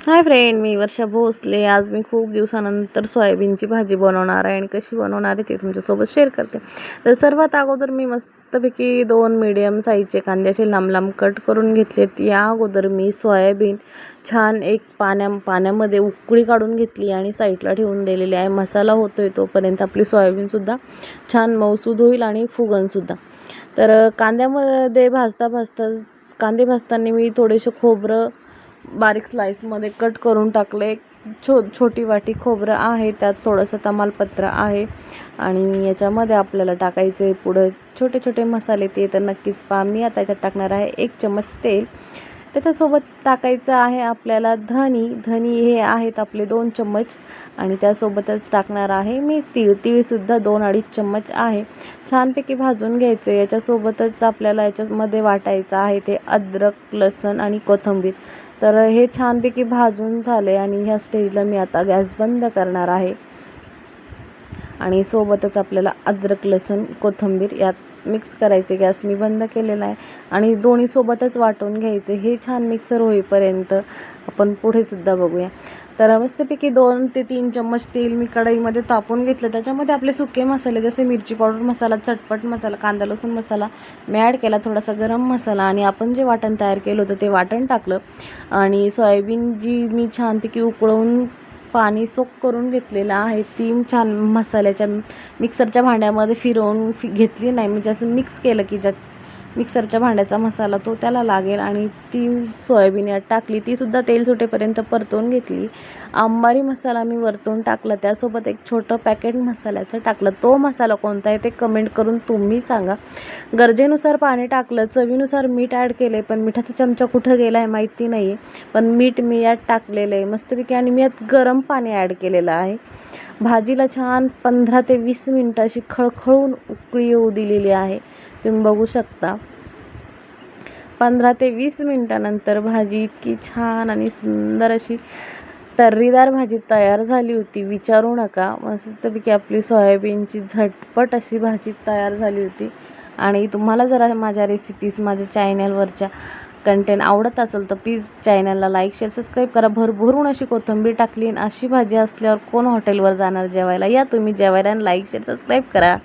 Hi friend, मी वर्षा भोसले. आज मी खूप दिवसानंतर सोयाबीनची भाजी बनवणार आहे आणि कशी बनवणार आहे ते तुमच्यासोबत शेअर करते. तर सर्वात अगोदर मी मस्तपैकी 2 मीडियम साईजचे कांदे असे लांब लांब कट करून घेतलेत. या अगोदर मी सोयाबीन छान एक पाण्यामध्ये उकळी काढून घेतली आणि साईडला ठेवून दिलेली आहे. मसाला होतोय तोपर्यंत आपली सोयाबीनसुद्धा छान मऊसूद होईल आणि फुगनसुद्धा. तर कांद्यामध्ये कांदे भाजताना मी थोडेसे खोबरं बारीक स्लाइसमध्ये कट करून टाकले. छोटी वाटी खोबरं आहे, त्यात थोडंसं तमालपत्र आहे आणि याच्यामध्ये आपल्याला टाकायचे पुढं छोटे छोटे मसाले. ते तर नक्कीच पहा. मी आता याच्यात टाकणार आहे 1 चम्मच तेल. त्याच्यासोबत टाकायचं आहे आपल्याला धनी हे आहेत आपले 2 चम्मच आणि त्यासोबतच टाकणार आहे मी तीळसुद्धा 2-2.5 चम्मच आहे. छानपैकी भाजून घ्यायचं. याच्यासोबतच आपल्याला याच्यामध्ये वाटायचं आहे ते अद्रक, लसूण आणि कोथिंबीर. तर हे छानपैकी भाजून झाले आणि ह्या स्टेजला मी आता गॅस बंद करणार आहे आणि सोबतच आपल्याला अद्रक, लसूण, कोथिंबीर यात मिक्स करायचे. गॅस मी बंद केलेला आहे आणि दोन्ही सोबतच वाटून घ्यायचे. हे छान मिक्सर होईपर्यंत आपण पुढे सुद्धा बघूया. तर मस्तपैकी 2 ते 3 चम्मच तेल मी कढईमध्ये तापून घेतलं. त्याच्यामध्ये आपले सुके मसाले जसे मिरची पावडर मसाला, चटपट मसाला, कांदा लसूण मसाला मी ॲड केला, थोडासा गरम मसाला आणि आपण जे वाटण तयार केलं होतं ते वाटण टाकलं आणि सोयाबीन जी मी छानपैकी उकळवून पाणी सोक करून घेतलेलं आहे ती छान मसाल्याच्या मिक्सरच्या भांड्यामध्ये फिरवून घेतली नाही. मी जसं मिक्स केलं की ज्यात मिक्सरच्या भांड्याचा मसाला तो त्याला लागेल आणि ती सोयाबीन यात टाकली. तीसुद्धा तेल सुटेपर्यंत परतवून घेतली. अंबारी मसाला मी वरतून टाकला, त्यासोबत एक छोटं पॅकेट मसाल्याचं टाकलं. तो मसाला कोणता आहे ते कमेंट करून तुम्ही सांगा. गरजेनुसार पाणी टाकलं, चवीनुसार मीठ ॲड केले, पण मिठाचा चमचा कुठं गेला आहे माहिती नाही आहे, पण मीठ मी यात टाकलेलं आहे मस्तपैकी आणि मी यात गरम पाणी ॲड केलेलं आहे. भाजीला छान 15 ते 20 मिनटं अशी खळखळून उकळी येऊ दिलेली आहे. तुम्ही बघू शकता 15 ते 20 मिनटानंतर भाजी इतकी छान आणि सुंदर अशी तर्रीदार भाजी तयार झाली होती, विचारू नका. मस्तपैकी आपली सोयाबीनची झटपट अशी भाजी तयार झाली होती. आणि तुम्हाला जर माझ्या रेसिपीज माझ्या चॅनलवरच्या कंटेंट आवडत असेल तर प्लीज चॅनलला लाईक, शेअर, सबस्क्राईब करा. भरभरून अशी कोथिंबीर टाकली आणि अशी भाजी असल्यावर कोण हॉटेलवर जाणार जेवायला. या तुम्ही जेवायला आणि लाईक, शेअर, सबस्क्राईब करा.